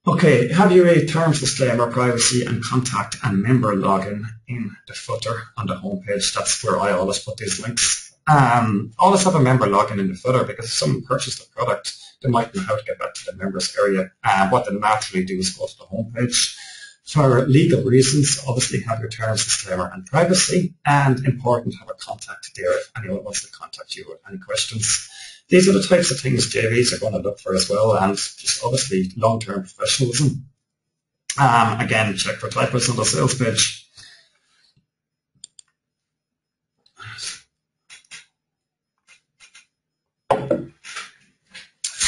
Okay, have you a terms disclaimer, privacy and contact and member login in the footer on the homepage? That's where I always put these links. Always have a member login in the footer, because if someone purchased the product, they might know how to get back to the members area. What they naturally do is go to the homepage. For legal reasons, obviously have your terms disclaimer and privacy, and important to have a contact there if anyone wants to contact you with any questions. These are the types of things JVs are going to look for as well, and just obviously long-term professionalism. Again, check for typos on the sales page.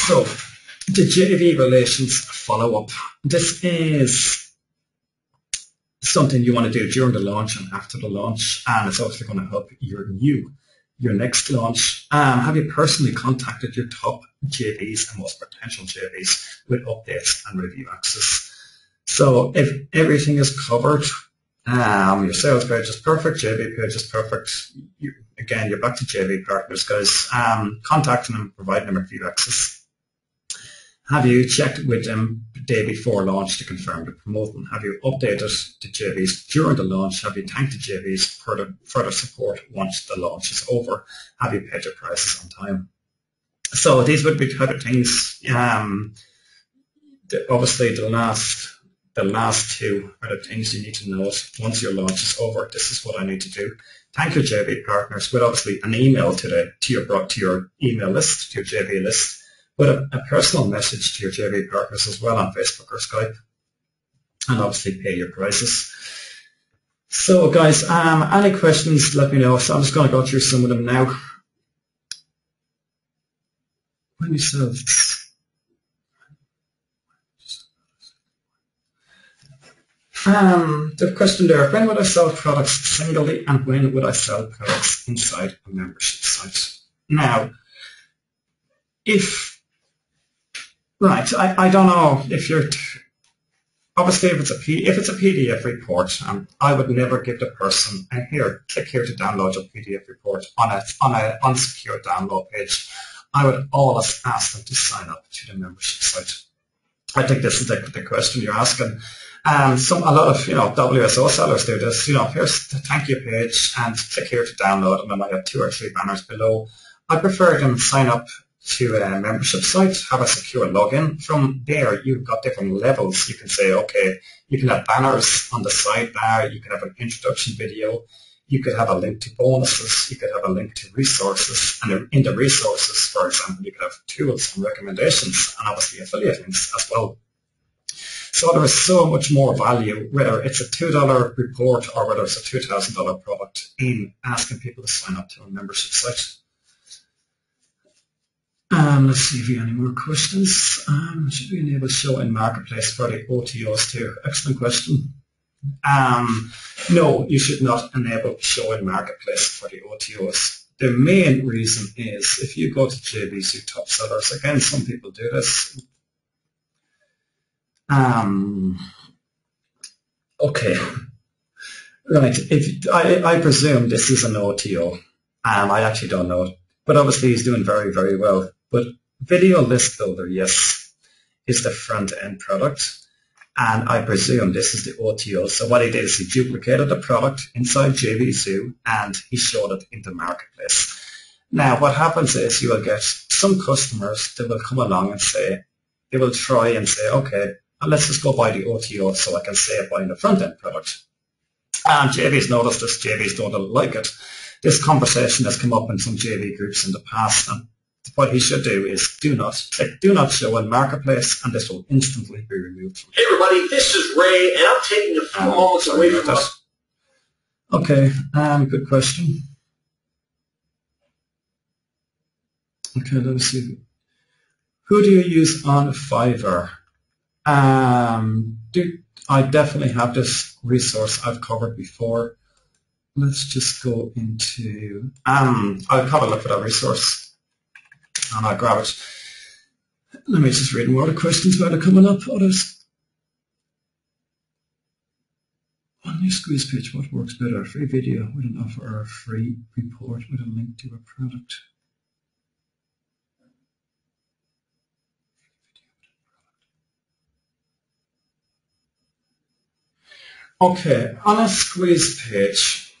So, the JV relations follow-up. This is something you want to do during the launch and after the launch, and it's obviously going to help your next launch. Have you personally contacted your top JVs and most potential JVs with updates and review access? So if everything is covered, your sales page is perfect, JV page is perfect, again, you're back to JV partners, guys. Contacting them, providing them review access. Have you checked with them the day before launch to confirm the promotion? Have you updated the JVs during the launch? Have you thanked the JVs for further support once the launch is over? Have you paid your prices on time? So these would be the type of things. Obviously, the last two are the things you need to know. Once your launch is over, this is what I need to do. Thank your JV partners with obviously an email to your email list, to your JV list, with a personal message to your JV partners as well on Facebook or Skype, and obviously pay your prices. So guys, any questions, let me know. So I'm just going to go through some of them now. When you sell the question there, when would I sell products singly and when would I sell products inside a membership site? Now, I don't know if you're, obviously if it's a PDF report, I would never give the person, and here, click here to download your PDF report on a unsecure download page. I would always ask them to sign up to the membership site. I think this is the question you're asking. A lot of WSO sellers do this. Here's the thank you page, and click here to download, and then I have 2 or 3 banners below. I prefer them sign up to a membership site, have a secure login. From there, you've got different levels. You can say, okay, you can have banners on the sidebar, you can have an introduction video, you could have a link to bonuses, you could have a link to resources, and in the resources, for example, you could have tools and recommendations, and obviously affiliate links as well. So there is so much more value, whether it's a $2 report or whether it's a $2,000 product, in asking people to sign up to a membership site. Let's see if you have any more questions. Should we enable show in marketplace for the OTOs too? Excellent question. No, you should not enable show in marketplace for the OTOs. The main reason is if you go to JVZoo top sellers, again, some people do this. Okay, right. I presume this is an OTO. I actually don't know, but obviously he's doing very, very well. But Video List Builder, yes, is the front-end product, and I presume this is the OTO. So what he did is he duplicated the product inside JVZoo, and he showed it in the marketplace. Now, what happens is you will get some customers that will come along and say, they will try and say, okay, let's just go buy the OTO so I can save buying the front-end product. And JV's noticed this, JV's don't like it. This conversation has come up in some JV groups in the past, and what he should do is do not show in marketplace, and this will instantly be removed. Hey everybody, this is Ray, and I'm taking a few moments away from us. Okay, good question. Okay, let me see. Who do you use on Fiverr? I definitely have this resource I've covered before. Let's just go into, I'll have a look at that resource and I'll grab it. Let me just read more of the questions while they're coming up. Others. On your squeeze page, what works better? A free video with an offer or a free report with a link to a product? Okay, on a squeeze page,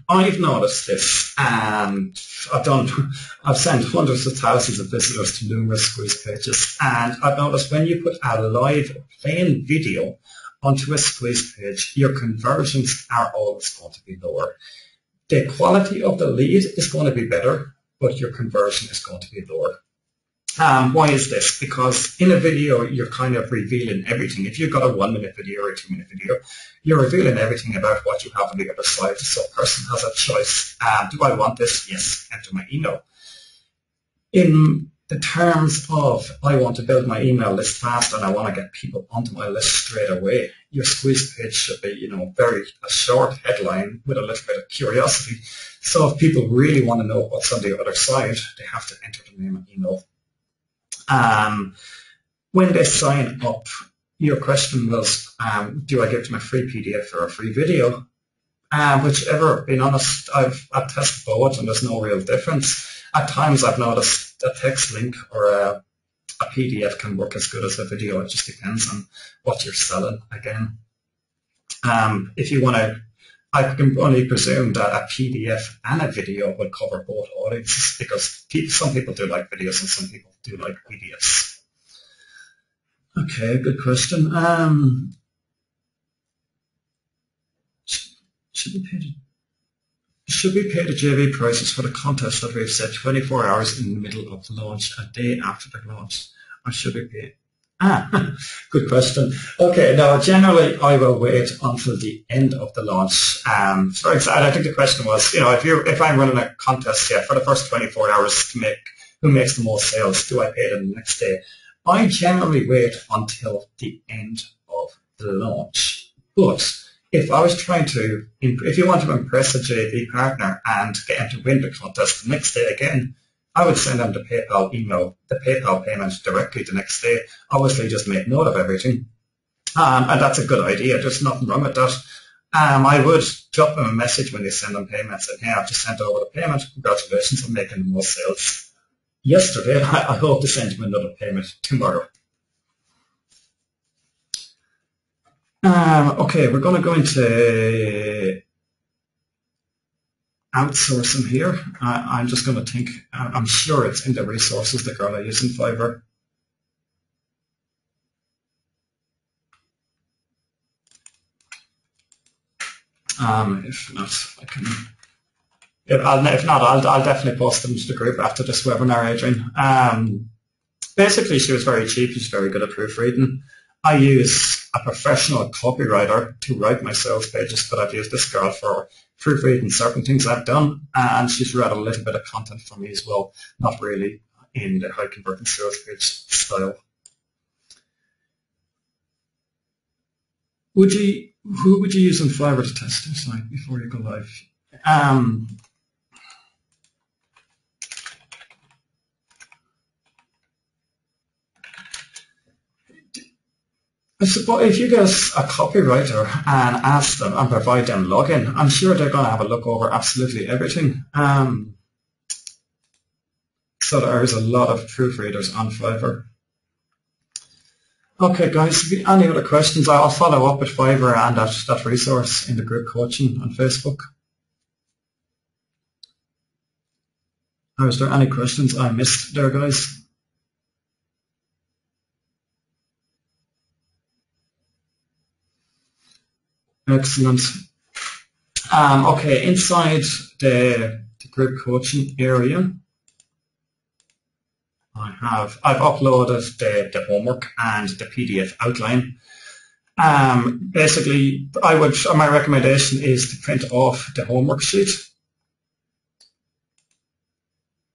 I've noticed this, and I've sent hundreds of thousands of visitors to numerous squeeze pages, and I've noticed when you put a live playing video onto a squeeze page, your conversions are always going to be lower. The quality of the lead is going to be better, but your conversion is going to be lower. Why is this? Because in a video, you're kind of revealing everything. If you've got a 1 minute video or a 2 minute video, you're revealing everything about what you have on the other side. So a person has a choice. Do I want this? Yes, enter my email. In the terms of, I want to build my email list fast and I want to get people onto my list straight away, your squeeze page should be, a short headline with a little bit of curiosity. So if people really want to know what's on the other side, they have to enter the name and email. When they sign up, your question was, do I give them a free PDF or a free video? Whichever, being honest, I've tested both and there's no real difference. At times I've noticed a text link or a PDF can work as good as a video. It just depends on what you're selling again. If you want to, I can only presume that a PDF and a video will cover both audiences because some people do like videos and some people do like PDFs. Okay, good question. Should we pay the JV prices for the contest that we've set 24 hours in the middle of the launch, a day after the launch? Or should we pay? Good question. Okay, now generally I will wait until the end of the launch. So I think the question was, if I'm running a contest for the first 24 hours to who makes the most sales, do I pay them the next day? I generally wait until the end of the launch. But if I was if you want to impress a JV partner and get him to win the contest the next day again, I would send them the PayPal email, the PayPal payment directly the next day. Obviously, just make note of everything. And that's a good idea. There's nothing wrong with that. I would drop them a message when they send them payments and, hey, I've just sent over the payment. Congratulations on making the most sales yesterday. I hope to send you another payment tomorrow. Okay, we're going to go into outsourcing here. I'm just going to think, I'm sure it's in the resources the girl I use in Fiverr. If not, I can. If not, I'll definitely post them to the group after this webinar, Adrian. Basically, she was very cheap. She's very good at proofreading. I use a professional copywriter to write my sales pages, but I've used this girl for proofreading certain things I've done, and she's read a little bit of content from me as well, not really in the high converting sales page style. Who would you use on Fiverr to test your site before you go live? I suppose if you get a copywriter and ask them and provide them login, I'm sure they're going to have a look over absolutely everything. So there's a lot of proofreaders on Fiverr. Okay, guys, any other questions? I'll follow up with Fiverr and that resource in the group coaching on Facebook. Is there any questions I missed there, guys? Excellent. Okay, inside the group coaching area, I've uploaded the homework and the PDF outline. Basically, my recommendation is to print off the homework sheet,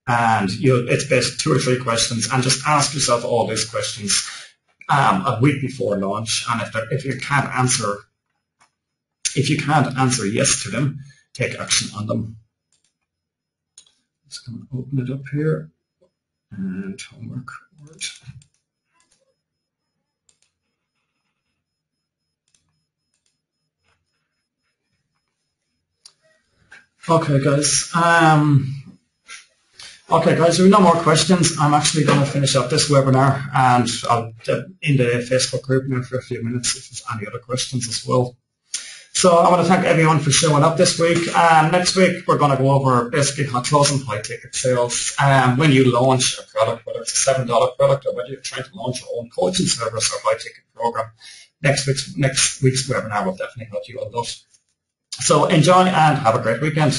and it's basically 2 or 3 questions, and just ask yourself all these questions a week before launch. And if you can't answer yes to them, take action on them. Just going to open it up here. And homework word. Okay, guys. Okay, guys, there are no more questions. I'm actually going to finish up this webinar, and I'll in the Facebook group now for a few minutes if there's any other questions as well. So I want to thank everyone for showing up this week. Next week, we're going to go over basically how closing high-ticket sales. When you launch a product, whether it's a $7 product or whether you're trying to launch your own coaching service or high-ticket program, next week's webinar will definitely help you on that. So enjoy and have a great weekend.